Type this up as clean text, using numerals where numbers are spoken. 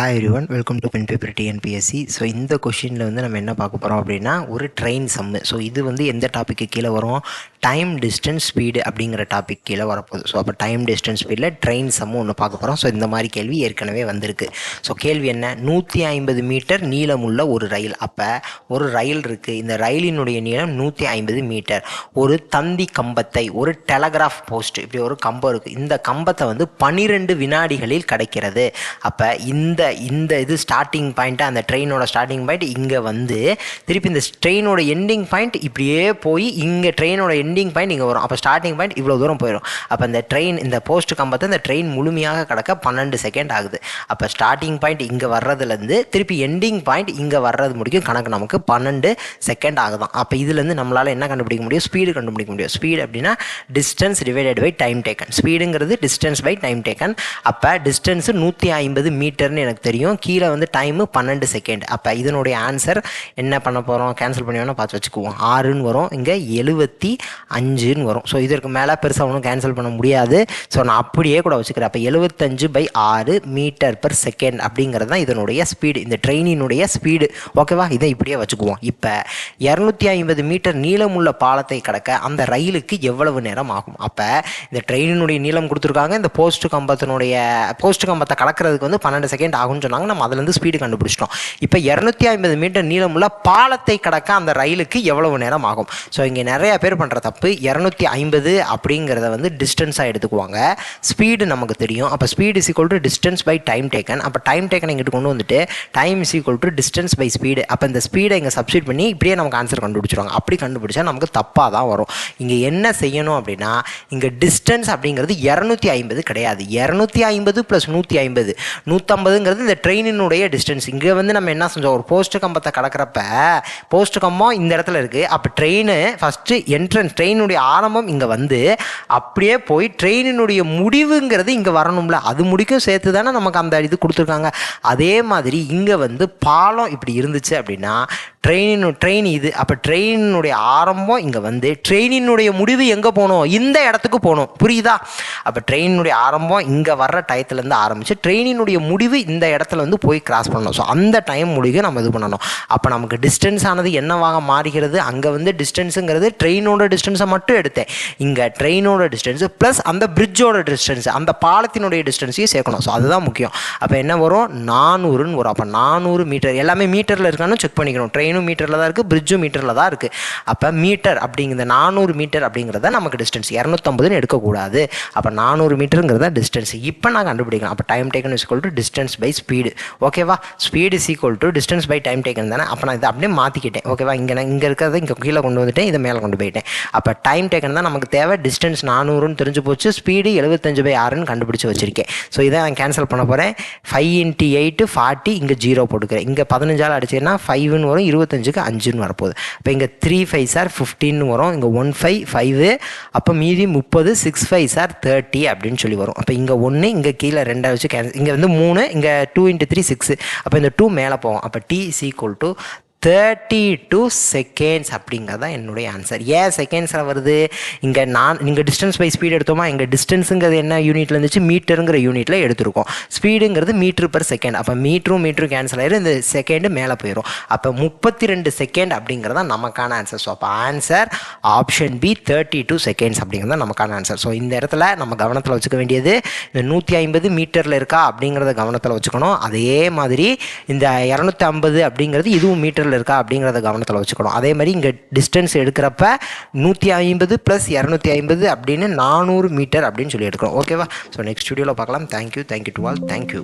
Hi everyone, welcome to pen paper TNPSC. So இந்த கொஷினில் வந்து நம்ம என்ன பார்க்க போகிறோம் அப்படின்னா ஒரு ட்ரெயின் சம்மு. ஸோ இது வந்து எந்த டாப்பிக்கு கீழே வரும்? டைம் டிஸ்டன்ஸ் ஸ்பீடு அப்படிங்கிற டாபிக் கீழே வரப்போகுது. ஸோ அப்போ டைம் டிஸ்டன்ஸ் ஸ்பீடில் ட்ரெயின் சம்மு ஒன்று பார்க்க போகிறோம். ஸோ இந்த மாதிரி கேள்வி ஏற்கனவே வந்திருக்கு. ஸோ கேள்வி என்ன? 150 மீட்டர் நீளமுள்ள ஒரு ரயில். அப்போ ஒரு ரயில் இருக்குது, இந்த ரயிலினுடைய நீளம் 150 மீட்டர். ஒரு தந்தி கம்பத்தை, ஒரு டெலகிராஃப் போஸ்ட், இப்படி ஒரு கம்பம் இருக்குது, இந்த கம்பத்தை வந்து 12 வினாடிகளில் கிடைக்கிறது. அப்போ இந்த இது ஸ்டார்டிங் பாயிண்ட்டு, அந்த ட்ரெயினோட ஸ்டார்டிங் பாயிண்ட் இங்கே வந்து திருப்பி இந்த ட்ரெயினோட எண்டிங் பாயிண்ட் இப்படியே போய் இங்கே ட்ரெயினோட எண்டிங் பாயிண்ட் இங்கே வரும். அப்போ ஸ்டார்டிங் பாயிண்ட் இவ்வளோ தூரம் போயிடும். அப்போ இந்த ட்ரெயின், இந்த போஸ்ட் கம்பத்தை இந்த ட்ரெயின் முழுமையாக கடக்க 12 செகண்ட் ஆகுது. அப்போ ஸ்டார்டிங் பாயிண்ட் இங்கே வர்றதுலேருந்து திருப்பி எண்டிங் பாயிண்ட் இங்கே வர்றது முடிக்கும் கணக்கு நமக்கு 12 செகண்ட் ஆகுதான். அப்போ இதுலேருந்து நம்மளால் என்ன கண்டுபிடிக்க முடியும்? ஸ்பீடு கண்டுபிடிக்க முடியும். ஸ்பீடு அப்படின்னா distance divided by time taken. ஸ்பீடுங்கிறது டிஸ்டன்ஸ் பை டைம் டேக்கன். அப்போ டிஸ்டன்ஸ் 150 மீட்டர்னு எனக்கு தெரியும், கீழே வந்து டைமு 12 செகண்ட். அப்போ இதனுடைய ஆன்சர் என்ன பண்ண போகிறோம்? கேன்சல் பண்ணி வேணால் பார்த்து வச்சுக்குவோம். 6ன்னு வரும், இங்கே 75ன்னு வரும். ஸோ இதற்கு மேலே பெருசாக ஒன்றும் கேன்சல் பண்ண முடியாது. ஸோ நான் அப்படியே கூட வச்சுக்கிறேன். அப்போ 75/6 மீட்டர் பெர் செகண்ட் அப்படிங்கிறது தான் இதனுடைய ஸ்பீடு, இந்த ட்ரெயினினுடைய ஸ்பீடு. ஓகேவா? இதை இப்படியே வச்சுக்குவோம். இப்போ 250 மீட்டர் நீளமுள்ள பாலத்தை கடக்க அந்த ரயிலுக்கு எவ்வளவு நேரம் ஆகும்? அப்போ இந்த ட்ரெயினினுடைய நீளம் கொடுத்துருக்காங்க, இந்த போஸ்ட் கம்பத்தை கடக்கிறதுக்கு வந்து 12 செகண்ட் ஆகும்னு சொன்னாங்க. நம்ம அதுலேருந்து ஸ்பீடு கண்டுபிடிச்சிட்டோம். இப்போ 250 மீட்டர் நீளமுள்ள பாலத்தை கடக்க அந்த ரயிலுக்கு எவ்வளவு நேரம் ஆகும்? ஸோ இங்கே நிறைய பேர் பண்ணுற தப்பு, 250 அப்படிங்கிறத வந்து டிஸ்டன்ஸாக எடுத்துக்குவாங்க. ஸ்பீடு நமக்கு தெரியும். அப்போ speed is equal to distance by time taken. அப்போ டைம் டேக்கன் இங்கிட்டு கொண்டு வந்துட்டு time is equal to distance by speed. அப்போ இந்த ஸ்பீடை இங்கே சப்ஸ்டிட் பண்ணி இப்படியே நமக்கு ஆன்சர் கண்டுபிடிச்சிருவாங்க. அப்படி கண்டுபிடிச்சா நமக்கு தப்பாக தான் வரும். இங்கே என்ன செய்யணும் அப்படின்னா, இங்கே டிஸ்டன்ஸ் அப்படிங்கிறது 250 கிடையாது, 250 + 150, 150ங்கிறது இந்த ட்ரெயினினுடைய டிஸ்டன்ஸ். இங்கே வந்து நம்ம என்ன செஞ்சோம்? ஒரு போஸ்ட் கம்பத்தை கடக்கிறப்ப போஸ்ட் கம்பம் இந்த இடத்துல இருக்குது. அப்போ ட்ரெயின் ஃபஸ்ட்டு என்ட்ரன்ஸ், ட்ரெயினுடைய ஆரம்பம் இங்கே வந்து அப்படியே போய் ட்ரெயினினுடைய முடிவுங்கிறது இங்கே வரணும்ல, அது முடிக்கும் சேர்த்து தானே நமக்கு அந்த இது கொடுத்துருக்காங்க. அதே மாதிரி இங்கே வந்து பாலம் இப்படி இருந்துச்சு அப்படின்னா ட்ரெயின் இது. அப்போ ட்ரெயினுடைய ஆரம்பம் இங்கே வந்து ட்ரெயினினுடைய முடிவு எங்கே போகணும்? இந்த இடத்துக்கு போகணும். புரியுதா? அப்போ ட்ரெயினுடைய ஆரம்பம் இங்கே வர்ற டயத்துலேருந்து ஆரம்பித்து ட்ரெயினினுடைய முடிவு இந்த இடத்துல வந்து போய் கிராஸ் பண்ணணும். ஸோ அந்த டைம் முடிவு நம்ம இது பண்ணணும். அப்போ நமக்கு டிஸ்டன்ஸ் ஆனது என்னவாக மாறுகிறது? அங்கே வந்து டிஸ்டன்ஸுங்கிறது ட்ரெயினோட டிஸ்டன்ஸை மட்டும் எடுத்தேன். இங்கே ட்ரெயினோட டிஸ்டன்ஸு ப்ளஸ் அந்த பிரிட்ஜோட டிஸ்டன்ஸ், அந்த பாலத்தினுடைய டிஸ்டன்ஸையும் சேர்க்கணும். ஸோ அதுதான் முக்கியம். அப்போ என்ன வரும்? 400ன்னு வரும். அப்போ 400 மீட்டர், எல்லாமே மீட்டரில் இருக்கான்னு செக் பண்ணிக்கணும். ட்ரெயினும் மீட்டரில் தான் இருக்குது, பிரிட்ஜும் மீட்டரில் தான் இருக்குது. அப்போ மீட்டர் அப்படிங்கிற 400 மீட்டர் அப்படிங்கிறத நமக்கு டிஸ்டன்ஸ், 250ன்னு எடுக்கக்கூடாது. அப்போ 400 மீட்டருங்கிறத டிஸ்டன்ஸ். இப்போ நான் கண்டுபிடிக்கலாம். அப்போ time taken is equal to distance by speed. ஓகேவா? Speed is equal to distance by time taken தானே. அப்போ நான் இதை அப்படியே மாற்றிக்கிட்டேன். ஓகேவா? இங்கே இருக்கிறத இங்கே கீழே கொண்டு வந்துட்டேன், இதை மேலே கொண்டு போயிட்டேன். அப்போ டைம் டேக்கன் தான் நமக்கு தேவை. டிஸ்டன்ஸ் 400ன்னு தெரிஞ்சு போச்சு, ஸ்பீடு 75/6ன்னு கண்டுபிடிச்சி வச்சிருக்கேன். ஸோ இதை நான் கேன்சல் பண்ண போகிறேன். 5 × 8 40, இங்கே 0 போட்டுக்கிறேன். இங்கே 15ஆல் அடிச்சேன்னா 5ன்னு வரும், 25க்கு 5ன்னு வரப்போகுது. அப்போ இங்கே 3 5s are 15 வரும், இங்கே 1 5 5, அப்போ மீதி 30, 6 5s are 30 அப்படின்னு சொல்லி வரும். அப்போ இங்கே 1, இங்கே கீழே 2 வச்சு கேன்சல், இங்கே வந்து 3, இங்கே 2 × 3 6. அப்போ இந்த 2 மேலே போகும். அப்போ t is equal to 32 seconds அப்படிங்கிறது தான் என்னுடைய ஆன்சர். ஏன் செகண்ட்ஸில் வருது? இங்கே டிஸ்டன்ஸ் பை ஸ்பீடு எடுத்தோமா, இங்கே டிஸ்டன்ஸுங்கிறது என்ன யூனிட்டில் இருந்துச்சு? மீட்டருங்கிற யூனிட்டில் எடுத்துருக்கோம். ஸ்பீடுங்கிறது மீட்ரு பெர் செகண்ட். அப்போ மீட்டரும் கேன்சல் ஆகிடும், இந்த செகண்டு மேலே போயிடும். அப்போ 32 செகண்ட் அப்படிங்கிறது தான் நமக்கான ஆன்சர். ஸோ அப்போ ஆன்சர் ஆப்ஷன் பி 32 செகண்ட்ஸ் அப்படிங்கிறது தான் நமக்கான ஆன்சர். ஸோ இந்த இடத்துல நம்ம கவனத்தில் வச்சுக்க வேண்டியது, இந்த 150 மீட்டரில் இருக்கா அப்படிங்கிறத கவனத்தில் வச்சுக்கணும். அதே மாதிரி இந்த 250 அப்படிங்கிறது இதுவும் மீட்டரில் இருக்கா அப்படிங்கிறத கவனத்தில் வச்சுக்கணும். அதே மாதிரி இங்கே டிஸ்டன்ஸ் எடுக்கிறப்ப 150 + 250 அப்படின்னு 400 மீட்டர் அப்படின்னு சொல்லி எடுக்கிறோம். ஓகேவா? ஸோ நெக்ஸ்ட் வீடியோவில் பார்க்கலாம். Thank you to all. தேங்க்யூ.